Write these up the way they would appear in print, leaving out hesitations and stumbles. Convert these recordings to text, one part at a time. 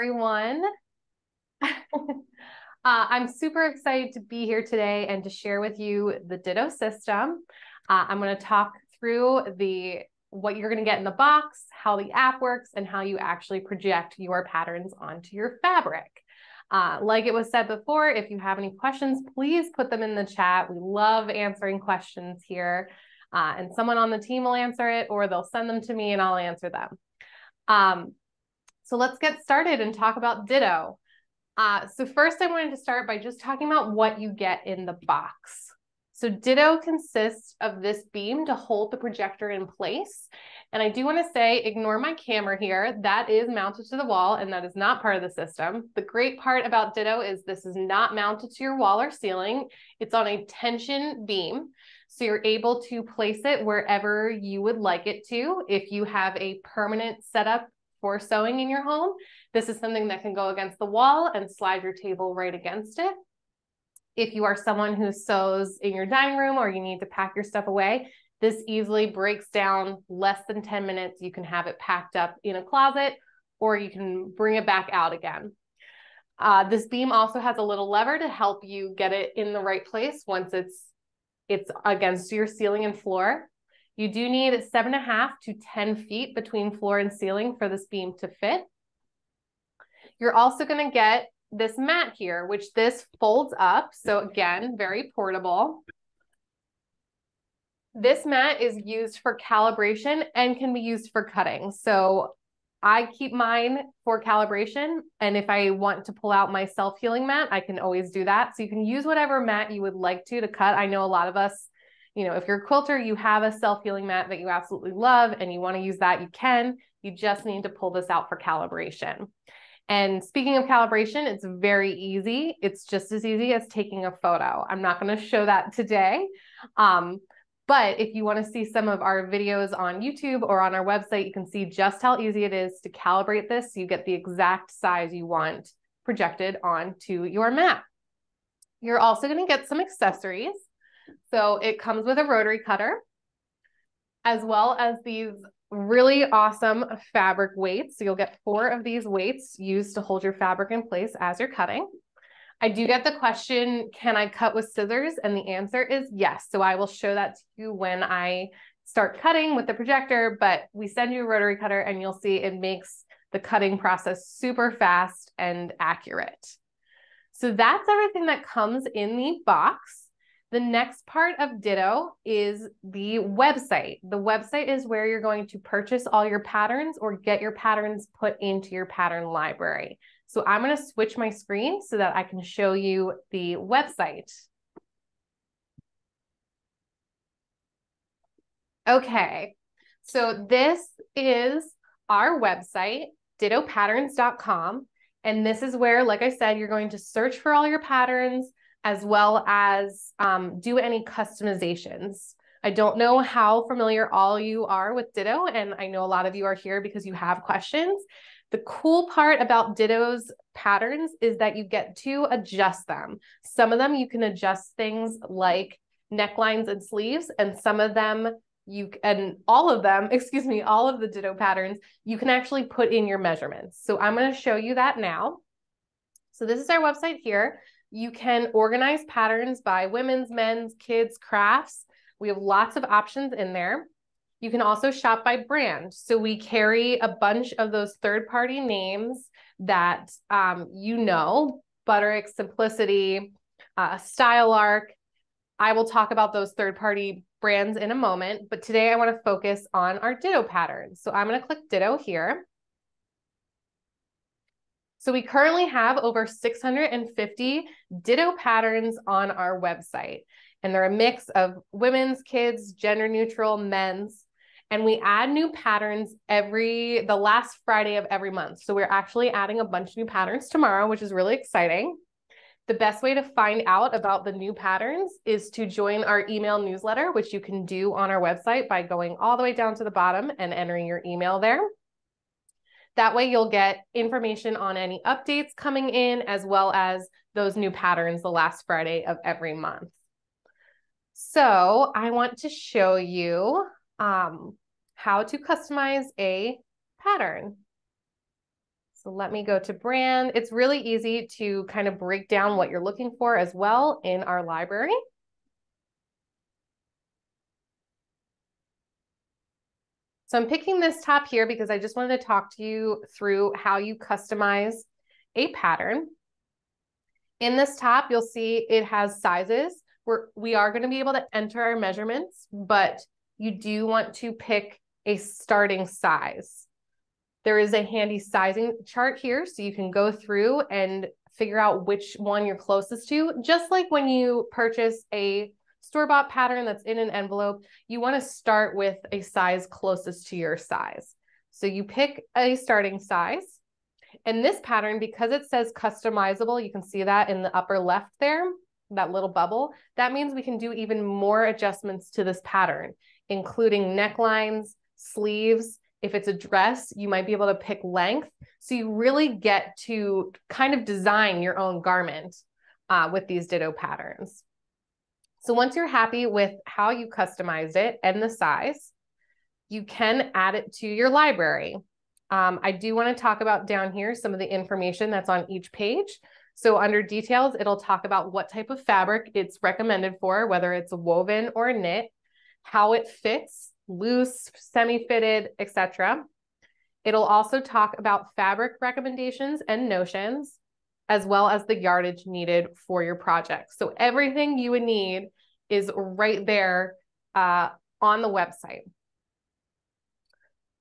Everyone. I'm super excited to be here today and to share with you the Ditto system. I'm going to talk through what you're going to get in the box, how the app works, and how you actually project your patterns onto your fabric. Like it was said before, if you have any questions, please put them in the chat. We love answering questions here, and someone on the team will answer it, or they'll send them to me and I'll answer them. So let's get started and talk about Ditto. So first I wanted to start by just talking about what you get in the box. So Ditto consists of this beam to hold the projector in place. And I do want to say, ignore my camera here. That is mounted to the wall and that is not part of the system. The great part about Ditto is this is not mounted to your wall or ceiling. It's on a tension beam. So you're able to place it wherever you would like it to. If you have a permanent setup for sewing in your home, this is something that can go against the wall and slide your table right against it. If you are someone who sews in your dining room or you need to pack your stuff away, this easily breaks down less than 10 minutes. You can have it packed up in a closet or you can bring it back out again. This beam also has a little lever to help you get it in the right place once it's against your ceiling and floor. You do need 7.5 to 10 feet between floor and ceiling for this beam to fit. You're also going to get this mat here, which this folds up. So again, very portable. This mat is used for calibration and can be used for cutting. So I keep mine for calibration. And if I want to pull out my self-healing mat, I can always do that. So you can use whatever mat you would like to cut. I know a lot of us, if you're a quilter, you have a self-healing mat that you absolutely love and you want to use that, you can. You just need to pull this out for calibration. And speaking of calibration, it's very easy. It's just as easy as taking a photo. I'm not going to show that today. But if you want to see some of our videos on YouTube or on our website, you can see just how easy it is to calibrate this so you get the exact size you want projected onto your mat. You're also going to get some accessories. So it comes with a rotary cutter, as well as these really awesome fabric weights. So you'll get 4 of these weights used to hold your fabric in place as you're cutting. I do get the question, can I cut with scissors? And the answer is yes. So I will show that to you when I start cutting with the projector, but we send you a rotary cutter and you'll see it makes the cutting process super fast and accurate. So that's everything that comes in the box. The next part of Ditto is the website. The website is where you're going to purchase all your patterns or get your patterns put into your pattern library. So I'm going to switch my screen so that I can show you the website. Okay, so this is our website, dittopatterns.com. And this is where, like I said, you're going to search for all your patterns, as well as do any customizations. I don't know how familiar all you are with Ditto, and I know a lot of you are here because you have questions. The cool part about Ditto's patterns is that you get to adjust them. Some of them you can adjust things like necklines and sleeves, and some of them all of the Ditto patterns, you can actually put in your measurements. So I'm going to show you that now. So this is our website here. You can organize patterns by women's, men's, kids, crafts. We have lots of options in there. You can also shop by brand. So we carry a bunch of those third-party names that Butterick, Simplicity, Style Arc. I will talk about those third-party brands in a moment, but today I want to focus on our Ditto patterns. So I'm going to click Ditto here. So we currently have over 650 Ditto patterns on our website, and they're a mix of women's, kids, gender neutral, men's, and we add new patterns the last Friday of every month. So we're actually adding a bunch of new patterns tomorrow, which is really exciting. The best way to find out about the new patterns is to join our email newsletter, which you can do on our website by going all the way down to the bottom and entering your email there. That way you'll get information on any updates coming in, as well as those new patterns the last Friday of every month. So I want to show you how to customize a pattern. So So let me go to brand. It's really easy to kind of break down what you're looking for as well in our library. So I'm picking this top here because I just wanted to talk to you through how you customize a pattern. In this top, you'll see it has sizes where we are going to be able to enter our measurements, but you do want to pick a starting size. There is a handy sizing chart here, so you can go through and figure out which one you're closest to. Just like when you purchase a store-bought pattern that's in an envelope, you want to start with a size closest to your size. So you pick a starting size. And this pattern, because it says customizable, you can see that in the upper left there, that little bubble. That means we can do even more adjustments to this pattern, including necklines, sleeves. If it's a dress, you might be able to pick length. So you really get to kind of design your own garment with these Ditto patterns. So once you're happy with how you customized it and the size, you can add it to your library. I do want to talk about down here some of the information that's on each page. So under details, it'll talk about what type of fabric it's recommended for, whether it's a woven or a knit, how it fits, loose, semi-fitted, etc. It'll also talk about fabric recommendations and notions, as well as the yardage needed for your project. So everything you would need is right there on the website.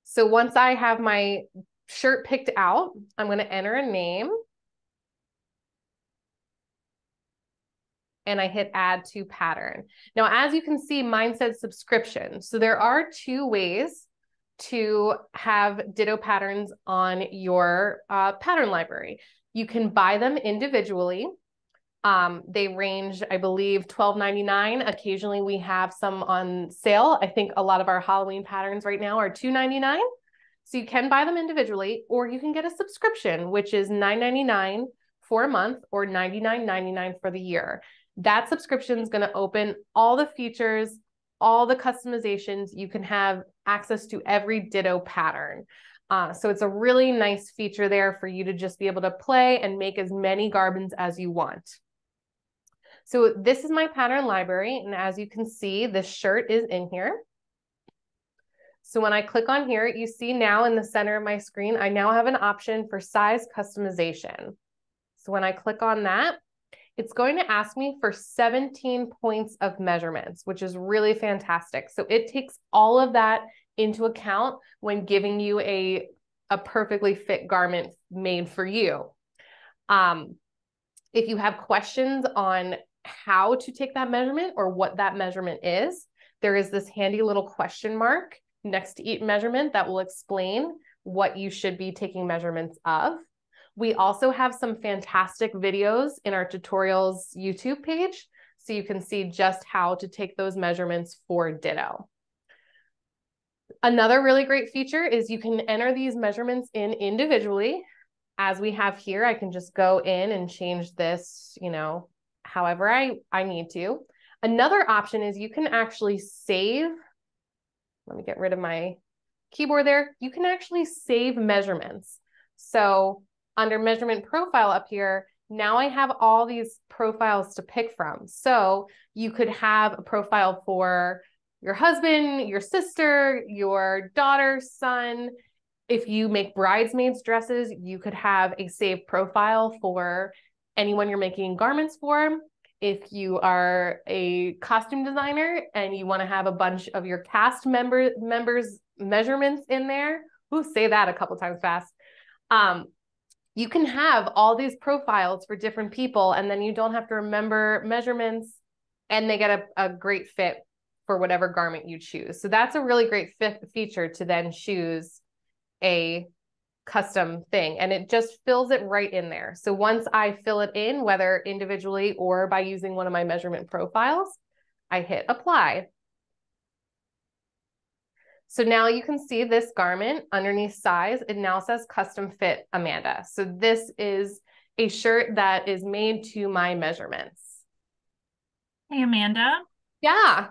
So once I have my shirt picked out, I'm going to enter a name. And I hit add to pattern. Now, as you can see, mine says subscription. So there are two ways to have Ditto patterns on your pattern library. You can buy them individually. They range, I believe, $12.99. Occasionally we have some on sale. I think a lot of our Halloween patterns right now are $2.99. So you can buy them individually, or you can get a subscription, which is $9.99 for a month or $99.99 for the year. That subscription is going to open all the features, all the customizations. You can have access to every Ditto pattern. So it's a really nice feature there for you to just be able to play and make as many garments as you want. So this is my pattern library. And as you can see, this shirt is in here. So when I click on here, you see now in the center of my screen, I now have an option for size customization. So when I click on that, it's going to ask me for 17 points of measurements, which is really fantastic. So it takes all of that into account when giving you a perfectly fit garment made for you. If you have questions on how to take that measurement or what that measurement is, there is this handy little question mark next to each measurement that will explain what you should be taking measurements of. We also have some fantastic videos in our tutorials YouTube page, so you can see just how to take those measurements for Ditto. Another really great feature is you can enter these measurements in individually. As we have here, I can just go in and change this, however I need to. Another option is you can actually save. Let me get rid of my keyboard there. You can actually save measurements. So under measurement profile up here, now I have all these profiles to pick from. So you could have a profile for your husband, your sister, your daughter, son. If you make bridesmaids dresses, you could have a saved profile for anyone you're making garments for. If you are a costume designer and you want to have a bunch of your cast members' measurements in there, say that a couple times fast. You can have all these profiles for different people, and then you don't have to remember measurements, and they get a great fit for whatever garment you choose. So that's a really great feature to then choose a custom thing, and it just fills it right in there. So once I fill it in, whether individually or by using one of my measurement profiles, I hit apply. So now you can see this garment underneath size. It now says custom fit Amanda. So this is a shirt that is made to my measurements. Hey, Amanda. Yeah.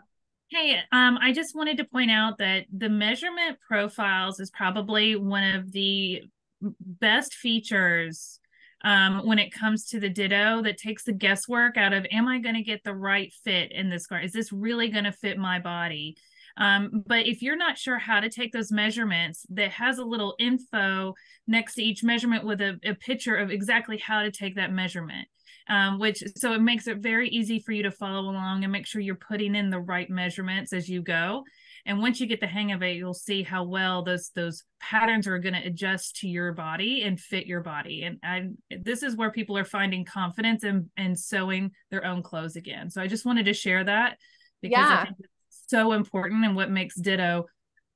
Hey, I just wanted to point out that the measurement profiles is probably one of the best features when it comes to the Ditto that takes the guesswork out of, am I going to get the right fit in this garment? Is this really going to fit my body? But if you're not sure how to take those measurements, that has a little info next to each measurement with a picture of exactly how to take that measurement. So it makes it very easy for you to follow along and make sure you're putting in the right measurements as you go. And once you get the hang of it, you'll see how well those patterns are going to adjust to your body and fit your body. And this is where people are finding confidence in sewing their own clothes again. So I just wanted to share that because I think it's so important and what makes Ditto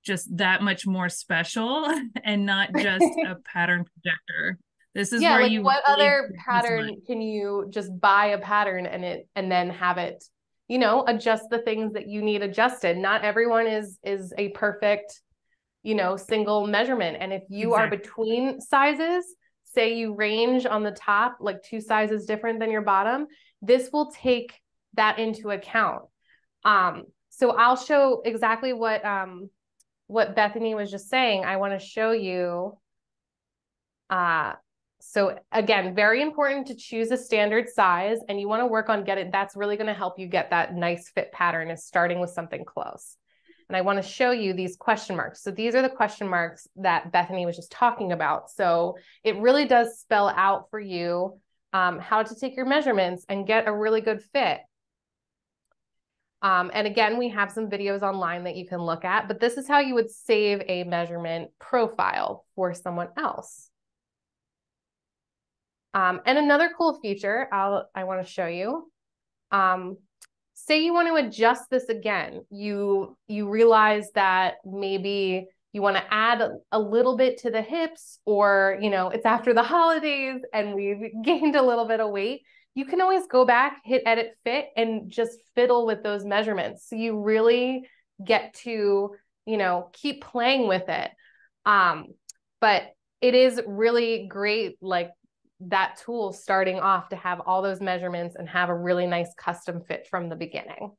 just that much more special and not just a pattern projector. This is where like you what really other pattern can you just buy a pattern and then have it, adjust the things that you need adjusted. Not everyone is a perfect, single measurement. And if you are between sizes, say you range on the top, like 2 sizes different than your bottom, this will take that into account. So I'll show exactly what Bethany was just saying. I want to show you, so again, very important to choose a standard size, and you want to work on that's really going to help you get that nice fit pattern, is starting with something close. And I want to show you these question marks. So these are the question marks that Bethany was just talking about. So it really does spell out for you how to take your measurements and get a really good fit. And again, we have some videos online that you can look at, but this is how you would save a measurement profile for someone else. And another cool feature I want to show you, say you want to adjust this again, you realize that maybe you want to add a little bit to the hips, or, it's after the holidays and we've gained a little bit of weight. You can always go back, hit edit fit, and just fiddle with those measurements. So you really get to, keep playing with it. But it is really great, like, that tool starting off, to have all those measurements and have a really nice custom fit from the beginning.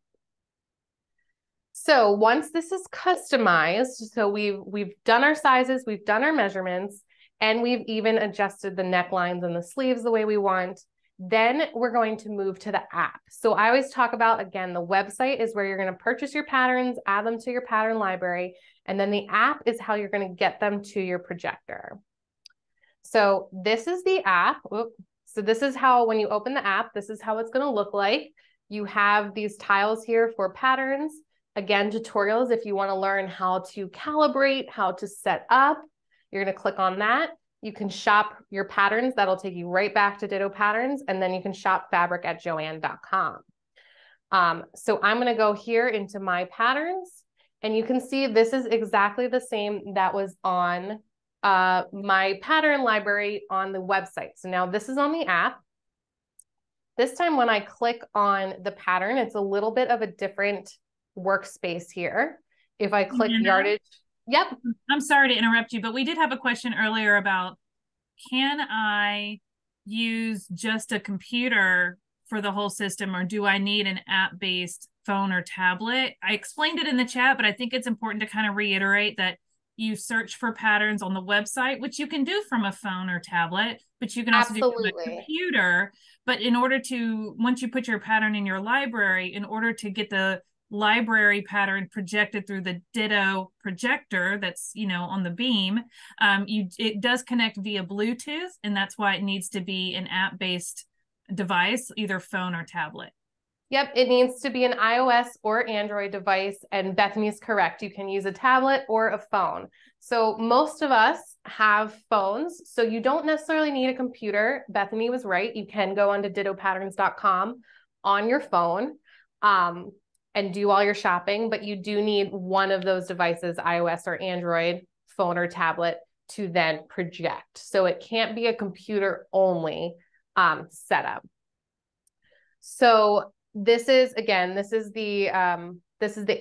So once this is customized, so we've done our sizes, we've done our measurements, and we've even adjusted the necklines and the sleeves the way we want, then we're going to move to the app. So I always talk about, again, the website is where you're going to purchase your patterns, add them to your pattern library, and then the app is how you're going to get them to your projector. So this is the app. So this is how, when you open the app, this is how it's going to look like. You have these tiles here for patterns. Again, tutorials if you want to learn how to calibrate, how to set up. You're going to click on that. You can shop your patterns. That'll take you right back to Ditto patterns. And then you can shop fabric at joann.com. So I'm going to go here into my patterns, and you can see this is exactly the same that was on my pattern library on the website. So now this is on the app. This time when I click on the pattern, it's a little bit of a different workspace here. If I click yardage, yep. I'm sorry to interrupt you, but we did have a question earlier about, can I use just a computer for the whole system, or do I need an app-based phone or tablet? I explained it in the chat, but I think it's important to kind of reiterate that you search for patterns on the website, which you can do from a phone or tablet, but you can also do from a computer. But in order to, once you put your pattern in your library, in order to get the library pattern projected through the Ditto projector that's, on the beam, it does connect via Bluetooth, and that's why it needs to be an app-based device, either phone or tablet. Yep, it needs to be an iOS or Android device, and Bethany's correct. You can use a tablet or a phone. So most of us have phones, so you don't necessarily need a computer. Bethany was right. You can go onto dittopatterns.com on your phone and do all your shopping, but you do need one of those devices, iOS or Android, phone or tablet, to then project. So it can't be a computer only setup. So this is the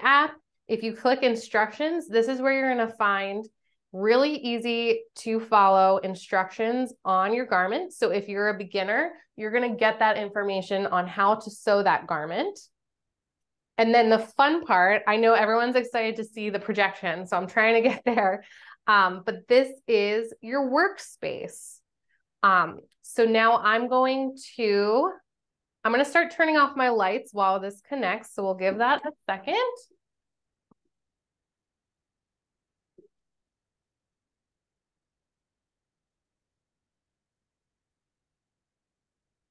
app. If you click instructions, this is where you're going to find really easy to follow instructions on your garment. So if you're a beginner, you're going to get that information on how to sew that garment. And then the fun part, I know everyone's excited to see the projection, so I'm trying to get there. But this is your workspace. So now I'm going to start turning off my lights while this connects. So we'll give that a second.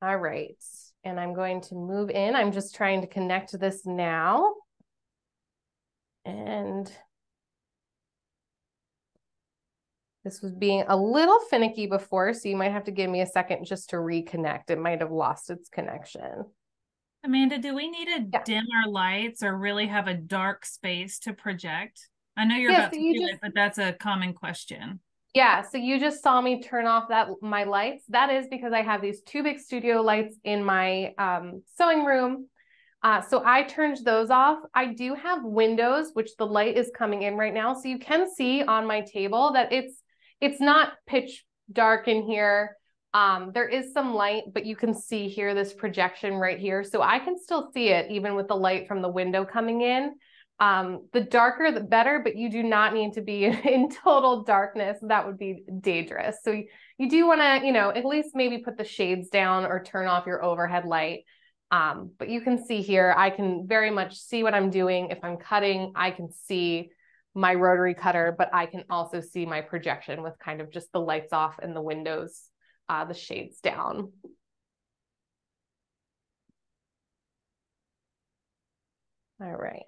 All right. And I'm going to move in. I'm just trying to connect this now. And this was being a little finicky before, so you might have to give me a second just to reconnect. It might have lost its connection. Amanda, do we need to dim our lights or really have a dark space to project? I know you're about to do it, but that's a common question. Yeah, so you just saw me turn off my lights. That is because I have these two big studio lights in my sewing room. So I turned those off. I do have windows, which the light is coming in right now. So you can see on my table that it's not pitch dark in here. There is some light, but you can see here this projection right here. So I can still see it even with the light from the window coming in. The darker, the better, but you do not need to be in total darkness. That would be dangerous. So you do want to, at least maybe put the shades down or turn off your overhead light. But you can see here, I can very much see what I'm doing. If I'm cutting, I can see my rotary cutter, but I can also see my projection with kind of just the lights off and the windows, the shades down. All right.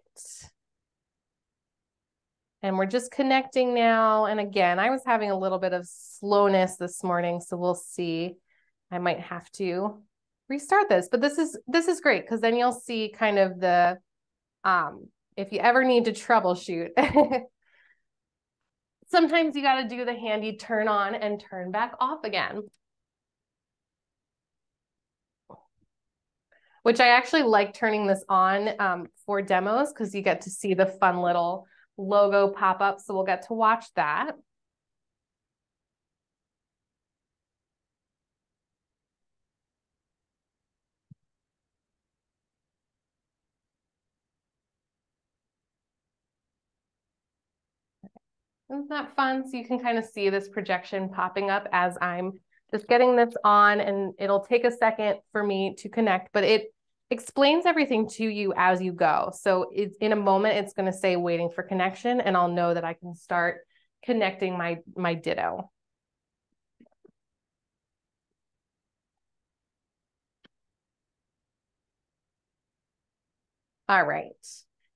And we're just connecting now. And again, I was having a little bit of slowness this morning, so we'll see. I might have to restart this, but this is great because then you'll see kind of the, if you ever need to troubleshoot, sometimes you got to do the handy turn on and turn back off again. Which I actually like turning this on for demos because you get to see the fun little logo pop up. So we'll get to watch that. Isn't that fun? So you can kind of see this projection popping up as I'm just getting this on, and it'll take a second for me to connect, but it explains everything to you as you go. So it's in a moment, it's going to say waiting for connection, and I'll know that I can start connecting my Ditto. All right.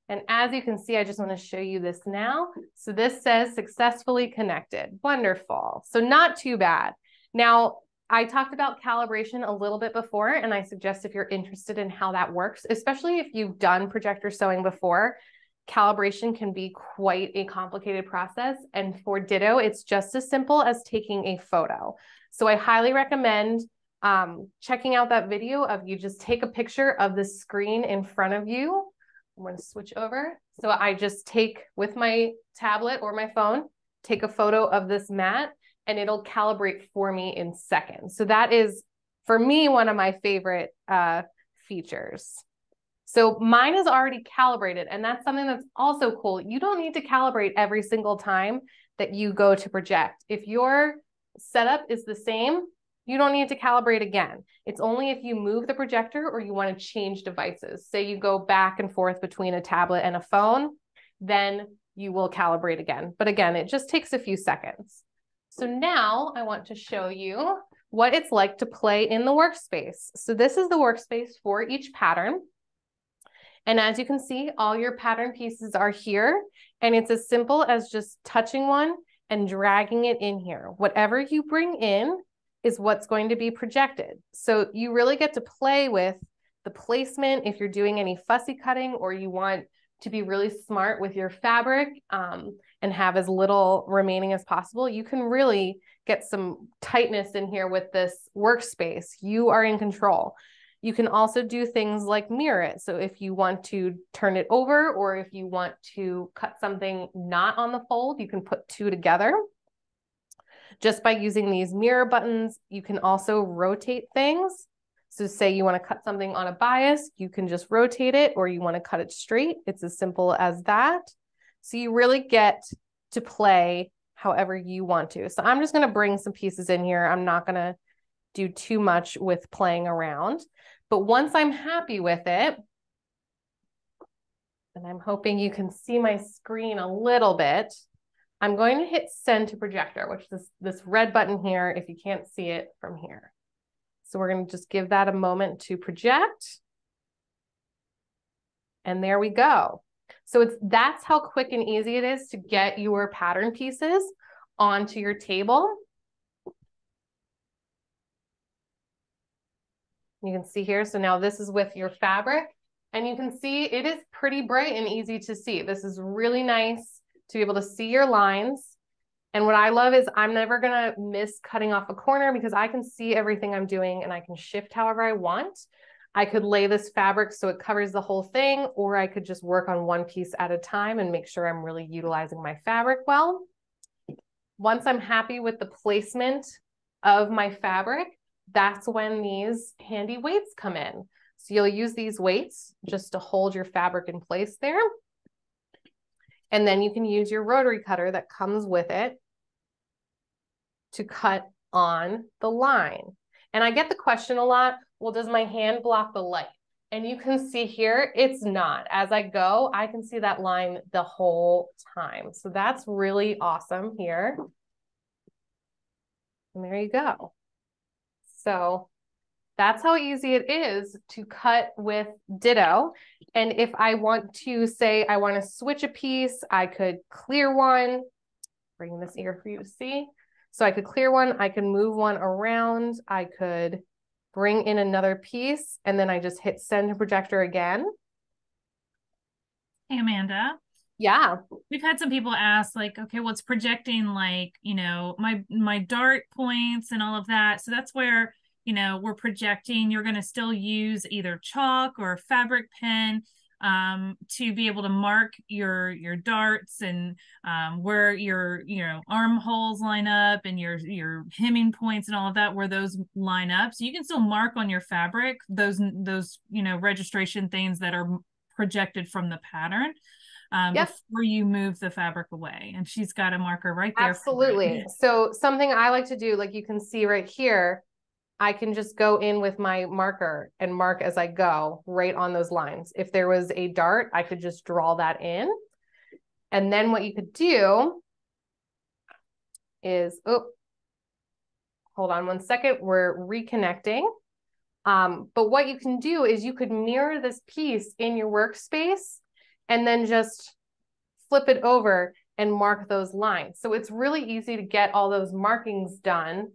And as you can see, I just want to show you this now. So this says successfully connected. Wonderful. So not too bad. Now, I talked about calibration a little bit before, and I suggest if you're interested in how that works, especially if you've done projector sewing before, calibration can be quite a complicated process. And for Ditto, it's just as simple as taking a photo. So I highly recommend checking out that video of you just take a picture of the screen in front of you. I'm going to switch over. So I just take with my tablet or my phone, take a photo of this mat, and it'll calibrate for me in seconds. So that is, for me, one of my favorite features. So mine is already calibrated, and that's something that's also cool. You don't need to calibrate every single time that you go to project. If your setup is the same, you don't need to calibrate again. It's only if you move the projector or you want to change devices. Say you go back and forth between a tablet and a phone, then you will calibrate again. But again, it just takes a few seconds. So now I want to show you what it's like to play in the workspace. So this is the workspace for each pattern. And as you can see, all your pattern pieces are here. And it's as simple as just touching one and dragging it in here. Whatever you bring in is what's going to be projected. So you really get to play with the placement if you're doing any fussy cutting or you want to be really smart with your fabric and have as little remaining as possible. You can really get some tightness in here with this workspace. You are in control. You can also do things like mirror it. So if you want to turn it over or if you want to cut something not on the fold, you can put two together. Just by using these mirror buttons, you can also rotate things. So say you want to cut something on a bias, you can just rotate it, or you want to cut it straight. It's as simple as that. So you really get to play however you want to. So I'm just going to bring some pieces in here. I'm not going to do too much with playing around, but once I'm happy with it, and I'm hoping you can see my screen a little bit, I'm going to hit send to projector, which is this red button here if you can't see it from here. So we're going to just give that a moment to project. And there we go. So that's how quick and easy it is to get your pattern pieces onto your table. You can see here, so now this is with your fabric, and you can see it is pretty bright and easy to see. This is really nice to be able to see your lines. And what I love is I'm never gonna miss cutting off a corner because I can see everything I'm doing and I can shift however I want. I could lay this fabric so it covers the whole thing, or I could just work on one piece at a time and make sure I'm really utilizing my fabric well. Once I'm happy with the placement of my fabric, that's when these handy weights come in. So you'll use these weights just to hold your fabric in place there. And then you can use your rotary cutter that comes with it to cut on the line. And I get the question a lot, well, does my hand block the light? And you can see here, it's not. As I go, I can see that line the whole time. So that's really awesome here. And there you go. So that's how easy it is to cut with Ditto. And if I want to say I want to switch a piece, I could clear one, bring this here for you to see. So I could clear one, I could move one around, I could bring in another piece, and then I just hit send to projector again. Hey, Amanda. Yeah. We've had some people ask, like, okay, what's projecting, like, you know, my dart points and all of that. So that's where, you know, we're projecting. You're going to still use either chalk or a fabric pen to be able to mark your darts and where your, you know, armholes line up and your hemming points and all of that, where those line up. So you can still mark on your fabric those, you know, registration things that are projected from the pattern. Yep. Before you move the fabric away. And she's got a marker right there. Absolutely. So something I like to do, like you can see right here, I can just go in with my marker and mark as I go right on those lines. If there was a dart, I could just draw that in. And then what you could do is, oh, hold on one second, we're reconnecting. But what you can do is you could mirror this piece in your workspace and then just flip it over and mark those lines. So it's really easy to get all those markings done.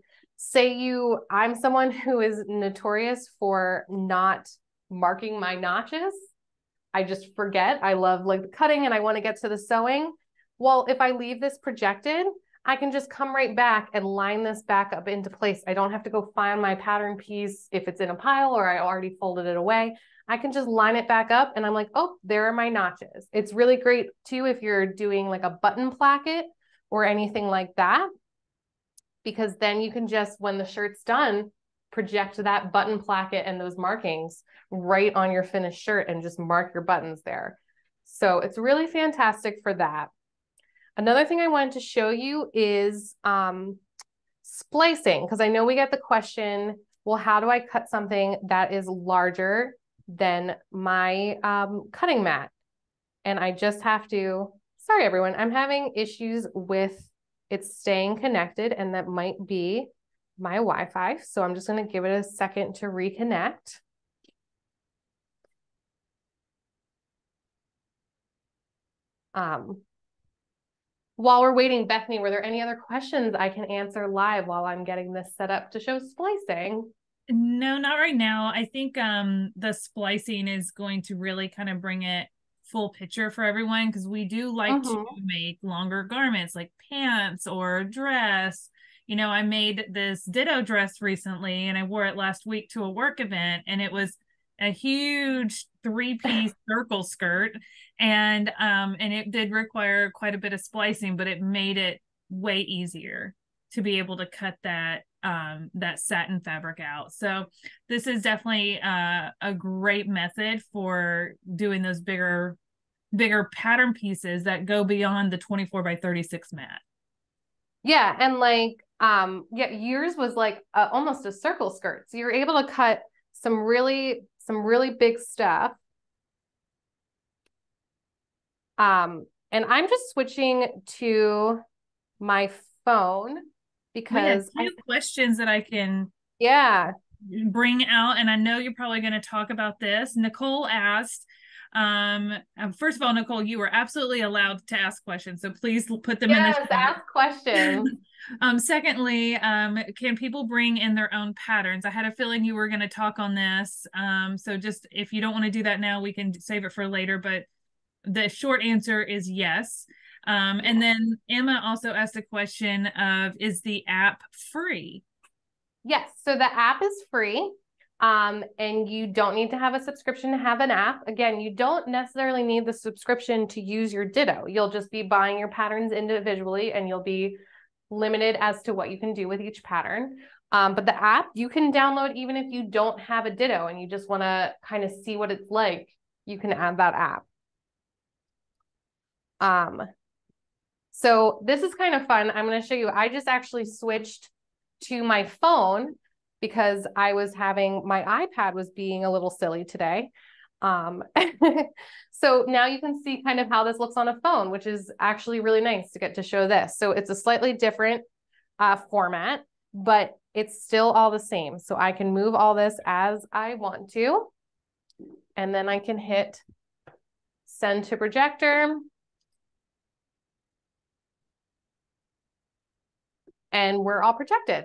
I'm someone who is notorious for not marking my notches. I just forget. I love like the cutting and I want to get to the sewing. Well, if I leave this projected, I can just come right back and line this back up into place. I don't have to go find my pattern piece if it's in a pile or I already folded it away. I can just line it back up and I'm like, oh, there are my notches. It's really great too if you're doing like a button placket or anything like that, because then you can just, when the shirt's done, project that button placket and those markings right on your finished shirt and just mark your buttons there. So it's really fantastic for that. Another thing I wanted to show you is splicing, because I know we get the question, well, how do I cut something that is larger than my cutting mat? And I just have to, sorry everyone, I'm having issues with it staying connected, and that might be my Wi-Fi. So I'm just going to give it a second to reconnect. While we're waiting, Bethany, were there any other questions I can answer live while I'm getting this set up to show splicing? No, not right now. I think the splicing is going to really kind of bring it full picture for everyone, because we do like to make longer garments like pants or dress. You know, I made this Ditto dress recently and I wore it last week to a work event, and it was a huge 3-piece circle skirt, and it did require quite a bit of splicing, but it made it way easier to be able to cut that satin fabric out. So this is definitely a great method for doing those bigger pattern pieces that go beyond the 24 by 36 mat. Yeah. And like, yeah, yours was like almost a circle skirt. So you're able to cut some really big stuff. And I'm just switching to my phone We had because two questions that I can yeah. bring out, and I know you're probably going to talk about this. Nicole asked, first of all, Nicole, you are absolutely allowed to ask questions, so please put them in the Yes, chat. ask questions. Secondly, can people bring in their own patterns? I had a feeling you were going to talk on this. So just if you don't want to do that now, we can save it for later, but the short answer is yes. And then Emma also asked a question of, is the app free? Yes, so the app is free. And you don't need to have a subscription to have an app. Again, you don't necessarily need the subscription to use your Ditto. You'll just be buying your patterns individually and you'll be limited as to what you can do with each pattern. But the app you can download even if you don't have a Ditto and you just want to kind of see what it's like, you can add that app. So this is kind of fun. I'm going to show you. I just actually switched to my phone because I was having, my iPad was being a little silly today. So now you can see kind of how this looks on a phone, which is actually really nice to get to show this. So it's a slightly different format, but it's still all the same. So I can move all this as I want to, and then I can hit send to projector. And we're all projected.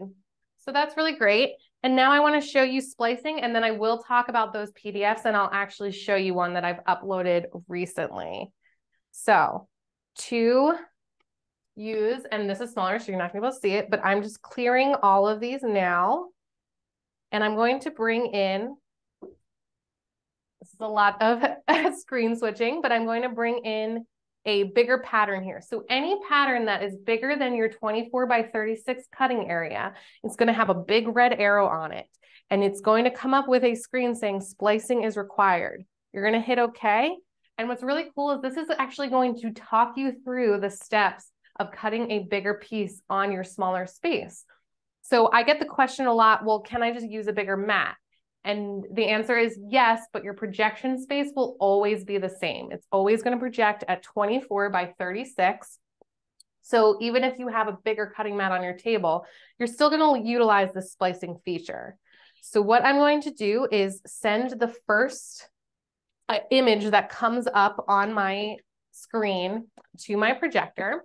So that's really great. And now I want to show you splicing, and then I will talk about those PDFs, and I'll actually show you one that I've uploaded recently. So to use, and this is smaller, so you're not gonna be able to see it, but I'm just clearing all of these now. And I'm going to bring in, this is a lot of screen switching, but I'm going to bring in a bigger pattern here. So any pattern that is bigger than your 24 by 36 cutting area, it's going to have a big red arrow on it. And it's going to come up with a screen saying splicing is required. You're going to hit OK. And what's really cool is this is actually going to talk you through the steps of cutting a bigger piece on your smaller space. So I get the question a lot, well, can I just use a bigger mat? And the answer is yes, but your projection space will always be the same. It's always going to project at 24 by 36. So even if you have a bigger cutting mat on your table, you're still going to utilize the splicing feature. So what I'm going to do is send the first image that comes up on my screen to my projector.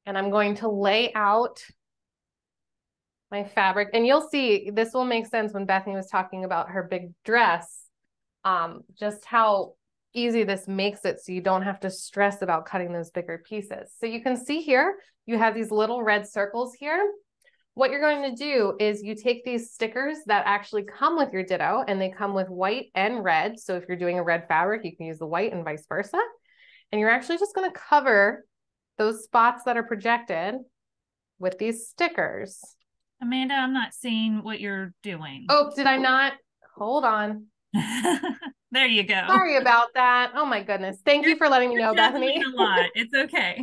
And I'm going to lay out my fabric. And you'll see, this will make sense when Bethany was talking about her big dress, just how easy this makes it so you don't have to stress about cutting those bigger pieces. So you can see here, you have these little red circles here. What you're going to do is you take these stickers that actually come with your Ditto, and they come with white and red. So if you're doing a red fabric, you can use the white and vice versa. And you're actually just going to cover those spots that are projected with these stickers. Amanda, I'm not seeing what you're doing. Oh, did I not? Hold on. There you go. Sorry about that. Oh my goodness. Thank you for letting me know, Bethany. A lot. It's okay.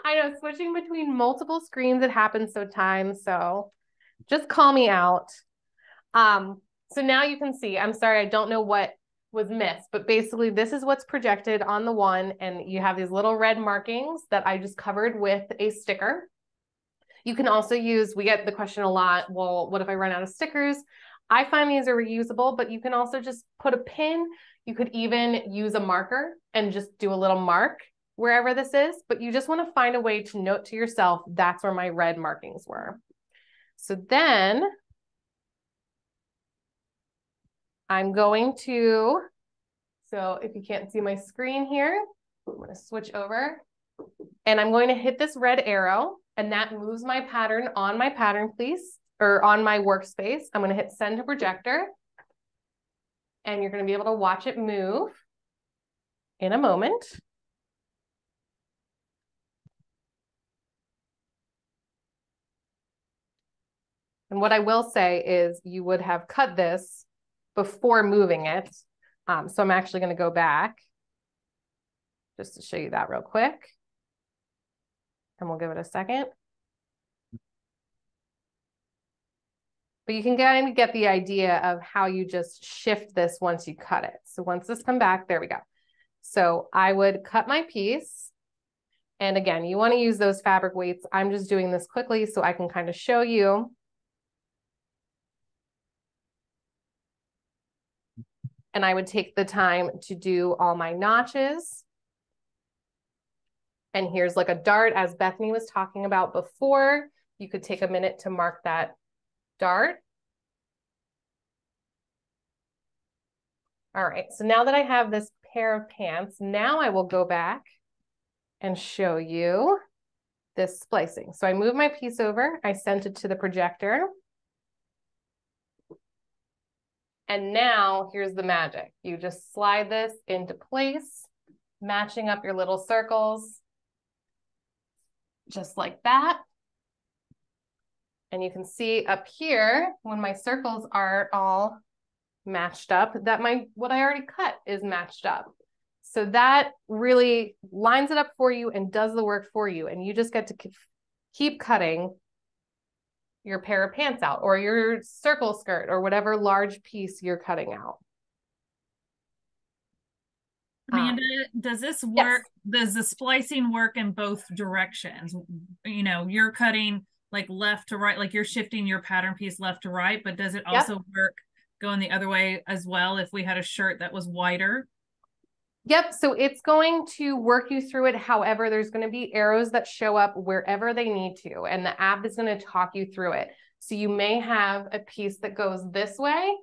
I know, switching between multiple screens, it happens sometimes. So just call me out. So now you can see, I'm sorry, I don't know what was missed, but basically this is what's projected on the one. And you have these little red markings that I just covered with a sticker. You can also use, we get the question a lot, well, what if I run out of stickers? I find these are reusable, but you can also just put a pin. You could even use a marker and just do a little mark wherever this is, but you just want to find a way to note to yourself, that's where my red markings were. So then I'm going to, so if you can't see my screen here, I'm going to switch over and I'm going to hit this red arrow, and that moves my pattern on my pattern piece or on my workspace. I'm going to hit send to projector, and you're going to be able to watch it move in a moment. And what I will say is you would have cut this before moving it. So I'm actually going to go back just to show you that real quick. and we'll give it a second. But you can kind of get the idea of how you just shift this once you cut it. So once this come back, there we go. So I would cut my piece. And again, you want to use those fabric weights. I'm just doing this quickly so I can kind of show you. And I would take the time to do all my notches. And here's like a dart, as Bethany was talking about before. You could take a minute to mark that dart. All right, so now that I have this pair of pants, now I will go back and show you this splicing. So I move my piece over, I sent it to the projector. And now here's the magic. You just slide this into place, matching up your little circles, just like that. And you can see up here, when my circles are all matched up, that what I already cut is matched up. So that really lines it up for you and does the work for you. And you just get to keep cutting your pair of pants out or your circle skirt or whatever large piece you're cutting out. Amanda, does this work? Yes. Does the splicing work in both directions? You know, you're cutting like left to right, like you're shifting your pattern piece left to right, but does it also work going the other way as well if we had a shirt that was wider? Yep, so it's going to work you through it. However, there's going to be arrows that show up wherever they need to, and the app is going to talk you through it. So you may have a piece that goes this way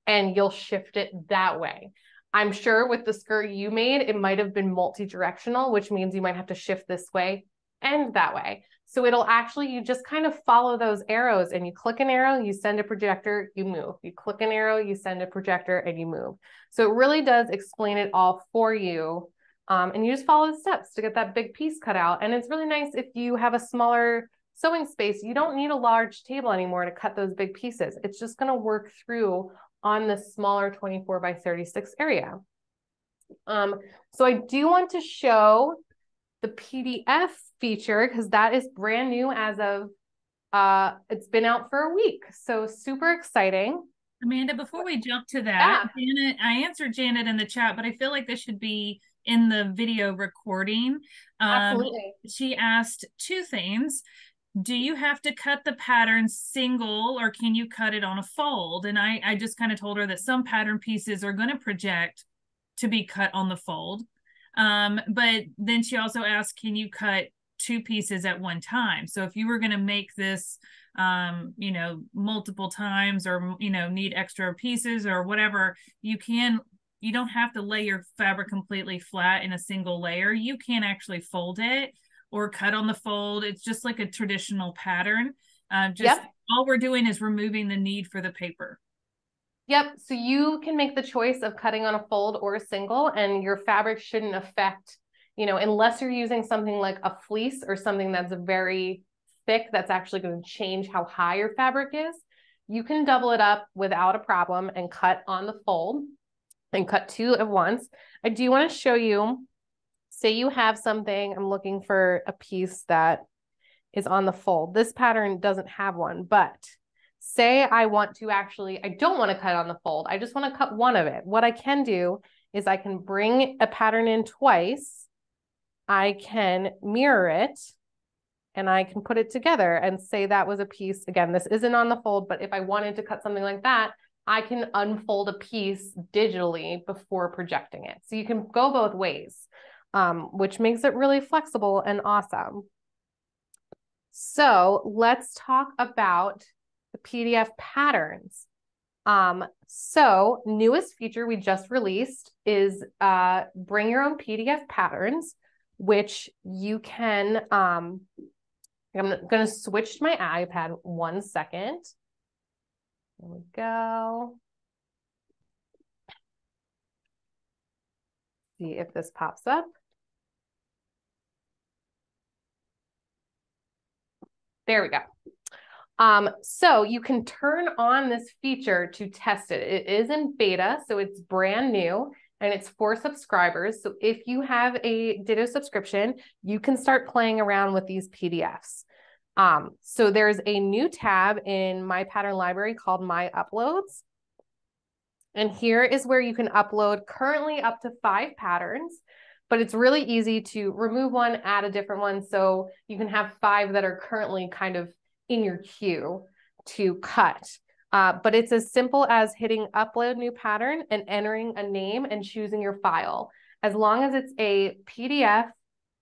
and you'll shift it that way. I'm sure with the skirt you made, it might have been multi-directional, which means you might have to shift this way and that way. So it'll actually, you just kind of follow those arrows and you click an arrow, you send a projector, you move. You click an arrow, you send a projector and you move. So it really does explain it all for you. And you just follow the steps to get that big piece cut out. And it's really nice if you have a smaller sewing space, you don't need a large table anymore to cut those big pieces. It's just gonna work through on the smaller 24 by 36 area. So I do want to show the PDF feature because that is brand new as of, it's been out for a week. So super exciting. Amanda, before we jump to that, Janet, I answered Janet in the chat, but I feel like this should be in the video recording. Absolutely. She asked two things. Do you have to cut the pattern single or can you cut it on a fold? And I just kind of told her that some pattern pieces are going to project to be cut on the fold. But then she also asked, can you cut two pieces at one time? So if you were going to make this, you know, multiple times or, you know, need extra pieces or whatever, you don't have to lay your fabric completely flat in a single layer. You can actually fold it or cut on the fold. It's just like a traditional pattern. All we're doing is removing the need for the paper. Yep, so you can make the choice of cutting on a fold or a single, and your fabric shouldn't affect, you know, unless you're using something like a fleece or something that's very thick, that's actually going to change how high your fabric is. You can double it up without a problem and cut on the fold and cut two at once. I do want to show you, say you have something, I'm looking for a piece that is on the fold. This pattern doesn't have one, but say I want to actually, I don't want to cut on the fold. I just want to cut one of it. What I can do is I can bring a pattern in twice. I can mirror it and I can put it together and say that was a piece. Again, this isn't on the fold, but if I wanted to cut something like that, I can unfold a piece digitally before projecting it. So you can go both ways, which makes it really flexible and awesome. So let's talk about the PDF patterns. So newest feature we just released is bring your own PDF patterns, which you can, I'm gonna switch to my iPad 1 second. There we go. See if this pops up. There we go. So you can turn on this feature to test it. It is in beta, so it's brand new. and it's for subscribers. So if you have a Ditto subscription, you can start playing around with these PDFs. So there's a new tab in my pattern library called My Uploads. And here is where you can upload currently up to 5 patterns, but it's really easy to remove one, add a different one. So you can have 5 that are currently kind of in your queue to cut. But it's as simple as hitting upload new pattern and entering a name and choosing your file. As long as it's a PDF,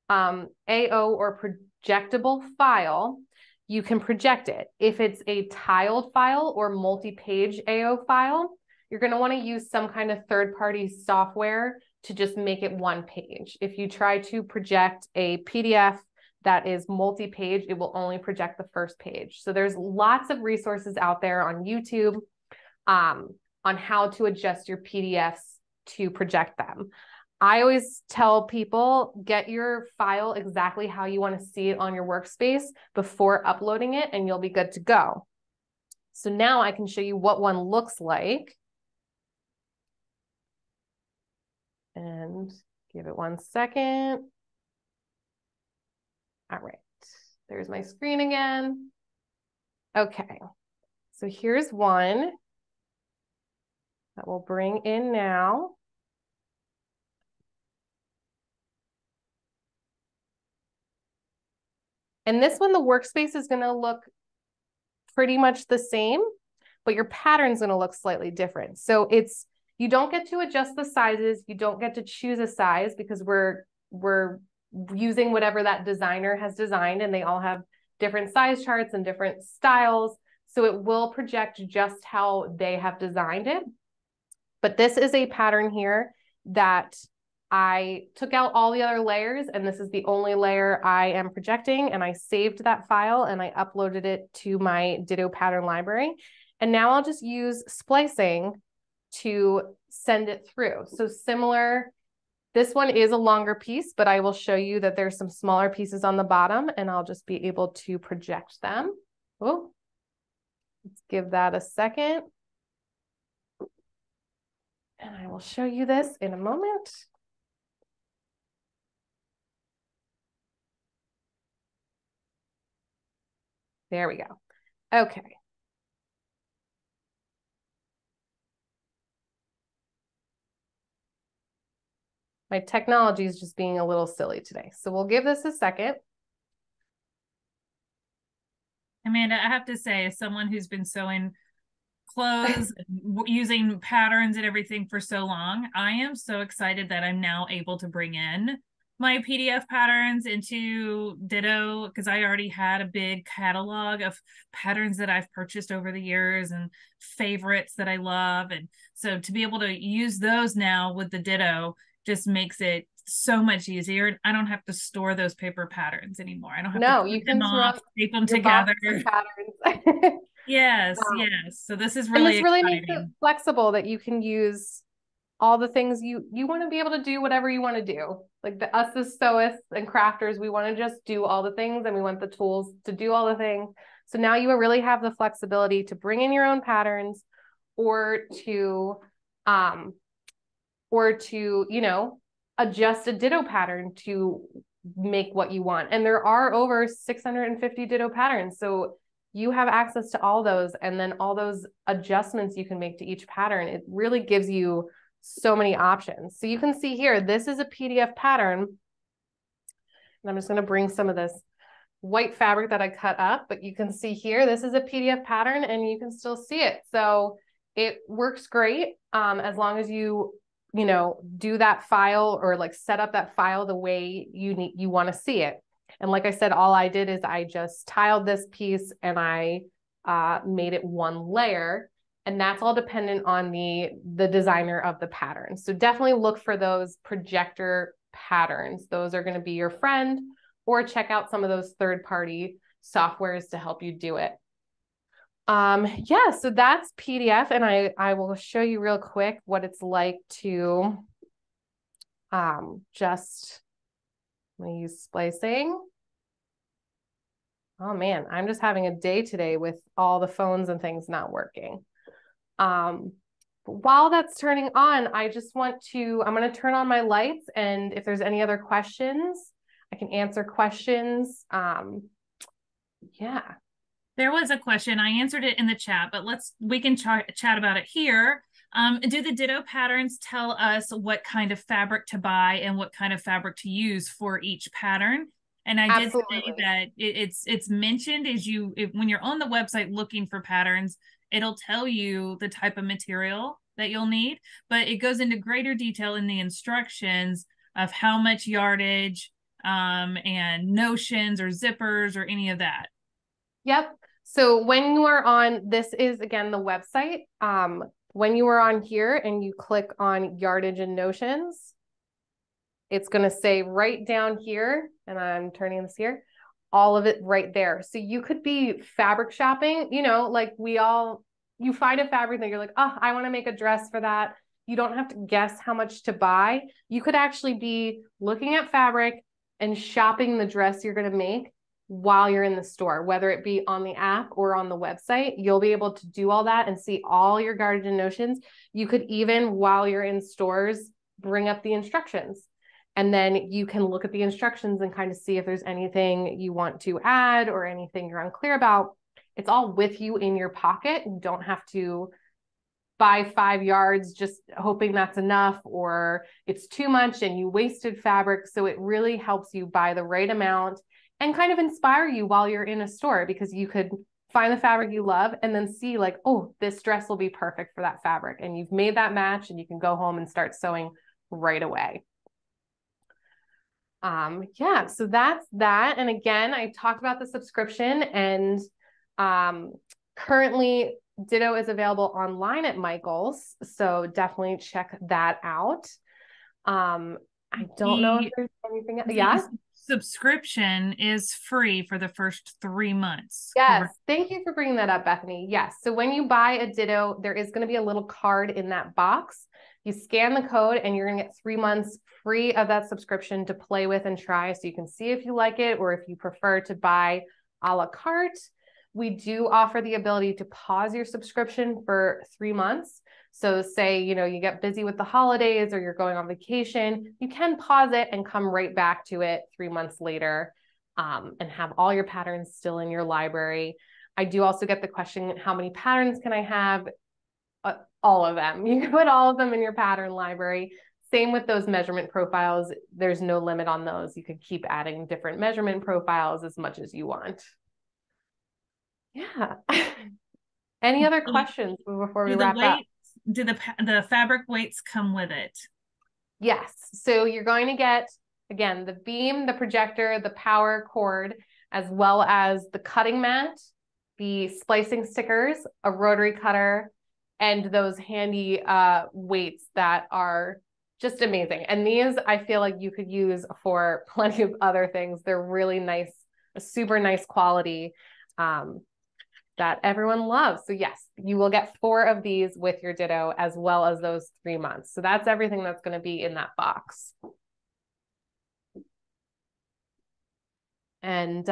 AO, or projectable file, you can project it. If it's a tiled file or multi-page AO file, you're going to want to use some kind of third-party software to just make it one page. If you try to project a PDF that is multi-page, it will only project the first page. So there's lots of resources out there on YouTube on how to adjust your PDFs to project them. I always tell people, get your file exactly how you want to see it on your workspace before uploading it, and you'll be good to go. So now I can show you what one looks like. And give it 1 second. All right, there's my screen again. Okay, so here's one that we'll bring in now. And this one, the workspace is going to look pretty much the same, but your pattern's going to look slightly different. So you don't get to adjust the sizes. You don't get to choose a size because we're using whatever that designer has designed, and they all have different size charts and different styles. So it will project just how they have designed it. But this is a pattern here that I took out all the other layers, and this is the only layer I am projecting, and I saved that file and I uploaded it to my Ditto pattern library. And now I'll just use splicing to send it through. So similar, this one is a longer piece, but I will show you that there's some smaller pieces on the bottom, and I'll just be able to project them. Oh, let's give that a second. And I will show you this in a moment. There we go. Okay. My technology is just being a little silly today. So we'll give this a second. Amanda, I have to say, as someone who's been sewing clothes, using patterns and everything for so long, I am so excited that I'm now able to bring in my PDF patterns into Ditto, because I already had a big catalog of patterns that I've purchased over the years and favorites that I love. And so to be able to use those now with the Ditto just makes it so much easier. I don't have to store those paper patterns anymore. I don't have to you can tape them together. Patterns. Yes, yes. So this is really, and this really makes it flexible that you can use all the things you want to be able to do whatever you want to do. Like us as sewists and crafters, we want to just do all the things, and we want the tools to do all the things. So now you really have the flexibility to bring in your own patterns, or to adjust a Ditto pattern to make what you want. And there are over 650 Ditto patterns. So you have access to all those, and then all those adjustments you can make to each pattern. It really gives you so many options. So you can see here, this is a PDF pattern. And I'm just going to bring some of this white fabric that I cut up, but you can see here, this is a PDF pattern, and you can still see it. So it works great as long as you do that file, or like set up that file the way you want to see it. And like I said, all I did is I just tiled this piece, and I made it one layer, and that's all dependent on the designer of the pattern. So definitely look for those projector patterns. Those are going to be your friend, or check out some of those third-party softwares to help you do it. Yeah, so that's PDF, and I will show you real quick what it's like to just, I'm going to use splicing. Oh man, I'm just having a day today with all the phones and things not working. But while that's turning on, I'm going to turn on my lights, and if there's any other questions, I can answer questions. Yeah. There was a question. I answered it in the chat, but we can chat about it here. Do the Ditto patterns tell us what kind of fabric to buy and what kind of fabric to use for each pattern? And I did say that it's mentioned when you're on the website looking for patterns, it'll tell you the type of material that you'll need, but it goes into greater detail in the instructions of how much yardage and notions or zippers or any of that. Yep. So when you are on, this is again the website. When you are on here and you click on yardage and notions, it's going to say right down here, and I'm turning this here, all of it right there. So you could be fabric shopping, you know, like you find a fabric that you're like, oh, I want to make a dress for that. You don't have to guess how much to buy. You could actually be looking at fabric and shopping the dress you're going to make while you're in the store, whether it be on the app or on the website. You'll be able to do all that and see all your yardage and notions. You could even, while you're in stores, bring up the instructions. And then you can look at the instructions and kind of see if there's anything you want to add or anything you're unclear about. It's all with you in your pocket. You don't have to buy 5 yards just hoping that's enough, or it's too much and you wasted fabric. So it really helps you buy the right amount and kind of inspire you while you're in a store, because you could find the fabric you love and then see like, oh, this dress will be perfect for that fabric. And you've made that match and you can go home and start sewing right away. Yeah, so that's that. And again, I talked about the subscription, and currently Ditto is available online at Michael's. So definitely check that out. I don't know if there's anything else. Yeah. Subscription is free for the first 3 months. Yes. Correct? Thank you for bringing that up, Bethany. Yes. So when you buy a Ditto, there is going to be a little card in that box. You scan the code and you're going to get 3 months free of that subscription to play with and try, so you can see if you like it or if you prefer to buy a la carte. We do offer the ability to pause your subscription for 3 months. So say, you know, you get busy with the holidays or you're going on vacation, you can pause it and come right back to it 3 months later, and have all your patterns still in your library. I do also get the question, how many patterns can I have? All of them. You can put all of them in your pattern library. Same with those measurement profiles. There's no limit on those. You could keep adding different measurement profiles as much as you want. Yeah. Any other questions before we wrap up? Do the fabric weights come with it? Yes. So you're going to get, again, the beam, the projector, the power cord, as well as the cutting mat, the splicing stickers, a rotary cutter, and those handy weights that are just amazing. And these, I feel like you could use for plenty of other things. They're really nice, super nice quality that everyone loves. So yes, you will get 4 of these with your Ditto, as well as those 3 months. So that's everything that's going to be in that box. And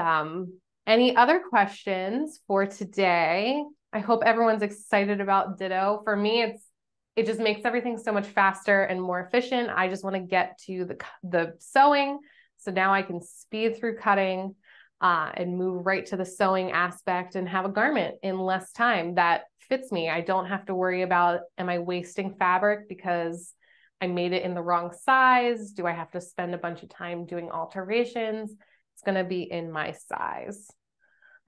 any other questions for today? I hope everyone's excited about Ditto. For me, it just makes everything so much faster and more efficient. I just want to get to the sewing. So now I can speed through cutting and move right to the sewing aspect and have a garment in less time that fits me. I don't have to worry about, am I wasting fabric because I made it in the wrong size? Do I have to spend a bunch of time doing alterations? It's going to be in my size.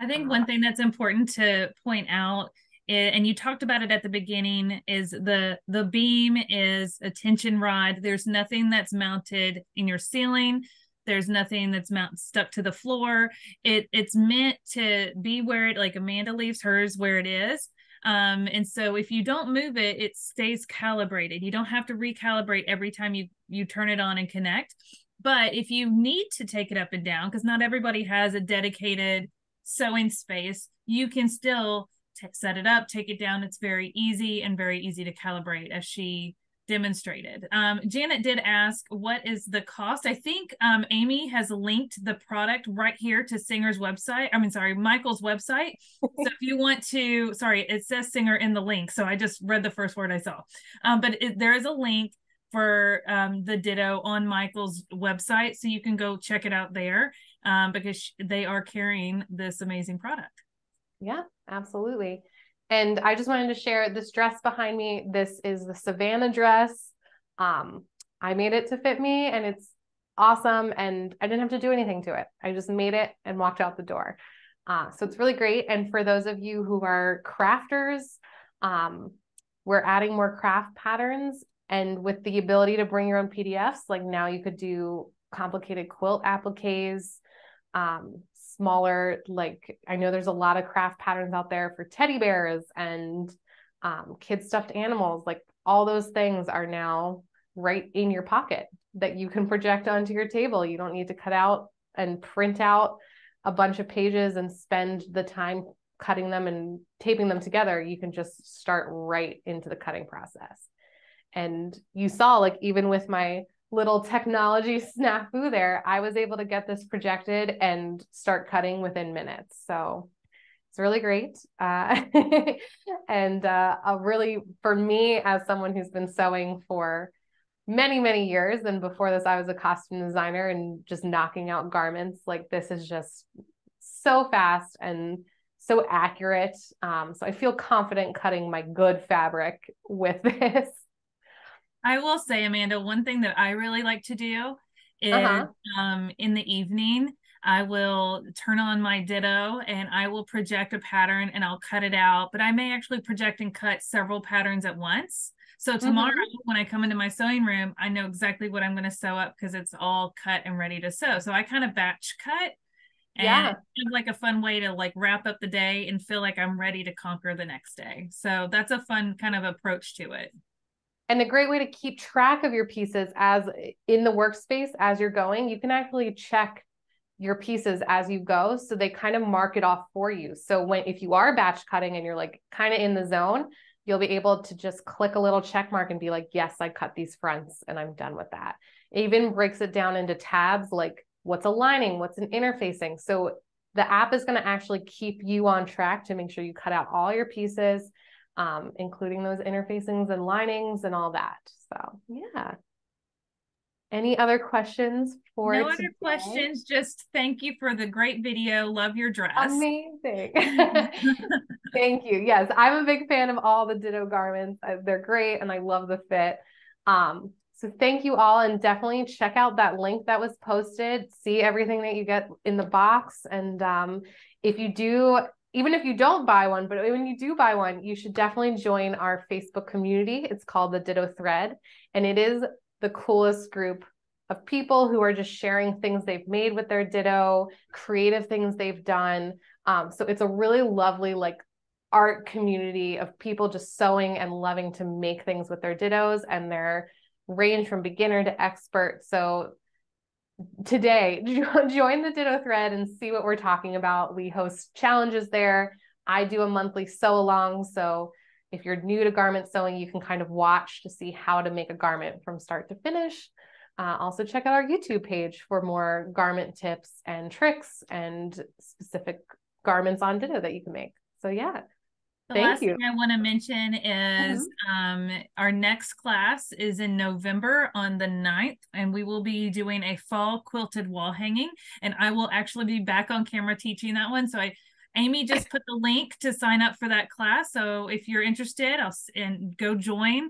I think one thing that's important to point out, and you talked about it at the beginning, is the beam is a tension rod. There's nothing that's mounted in your ceiling. There's nothing that's stuck to the floor. It's meant to be where it, like Amanda leaves hers where it is. And so if you don't move it, it stays calibrated. You don't have to recalibrate every time you turn it on and connect. But if you need to take it up and down, because not everybody has a dedicated sewing space, you can still set it up, take it down. It's very easy and very easy to calibrate, as she demonstrated. Janet did ask, what is the cost? I think Amy has linked the product right here to Singer's website. Michael's website. So if you want to, sorry, it says Singer in the link. So I just read the first word I saw. But there is a link for the Ditto on Michael's website. So you can go check it out there because they are carrying this amazing product. Yeah, absolutely. And I just wanted to share this dress behind me. This is the Savannah dress. I made it to fit me and it's awesome. And I didn't have to do anything to it. I just made it and walked out the door. So it's really great. And for those of you who are crafters, we're adding more craft patterns, and with the ability to bring your own PDFs, like now you could do complicated quilt appliques, smaller, like I know there's a lot of craft patterns out there for teddy bears and kid stuffed animals. Like all those things are now right in your pocket that you can project onto your table. You don't need to cut out and print out a bunch of pages and spend the time cutting them and taping them together. You can just start right into the cutting process. And you saw, like, even with my little technology snafu there, I was able to get this projected and start cutting within minutes. So it's really great. And really, for me, as someone who's been sewing for many, many years, and before this, I was a costume designer and just knocking out garments. Like, this is just so fast and so accurate. So I feel confident cutting my good fabric with this. I will say, Amanda, one thing that I really like to do is in the evening, I will turn on my Ditto and I will project a pattern and I'll cut it out. But I may actually project and cut several patterns at once. So tomorrow, when I come into my sewing room, I know exactly what I'm going to sew up because it's all cut and ready to sew. So I kind of batch cut. And it's like a fun way to like wrap up the day and feel like I'm ready to conquer the next day. So that's a fun kind of approach to it. And a great way to keep track of your pieces as in the workspace as you're going, you can actually check your pieces as you go. So they kind of mark it off for you. So if you are batch cutting and you're like kind of in the zone, you'll be able to just click a little check mark and be like, yes, I cut these fronts and I'm done with that. It even breaks it down into tabs, like what's a lining, what's an interfacing. So the app is going to actually keep you on track to make sure you cut out all your pieces, including those interfacings and linings and all that. So yeah. Any other questions for No today? other questions. Just thank you for the great video. Love your dress. Amazing. Thank you. Yes, I'm a big fan of all the Ditto garments. They're great and I love the fit. So thank you all, and definitely check out that link that was posted. See everything that you get in the box. And if you do, even if you don't buy one, but when you do buy one, you should definitely join our Facebook community. It's called the Ditto Thread, and it is the coolest group of people who are just sharing things they've made with their Ditto, creative things they've done. So it's a really lovely, like, art community of people just sewing and loving to make things with their Dittos, and they're range from beginner to expert. So today, join the Ditto thread and see what we're talking about. We host challenges there. I do a monthly sew along. So if you're new to garment sewing, you can kind of watch to see how to make a garment from start to finish. Also check out our YouTube page for more garment tips and tricks and specific garments on Ditto that you can make. So yeah. The last thing I want to mention is our next class is in November on the 9th, and we will be doing a fall quilted wall hanging, and I will actually be back on camera teaching that one. So Amy just put the link to sign up for that class. So if you're interested, go join,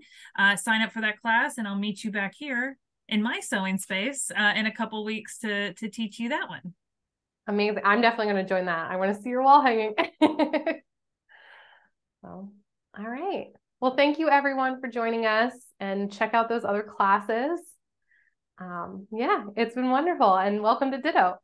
sign up for that class, and I'll meet you back here in my sewing space in a couple weeks to teach you that one. Amazing. I'm definitely going to join that. I want to see your wall hanging. So, all right. Well, thank you everyone for joining us, and check out those other classes. Yeah, it's been wonderful, and welcome to Ditto.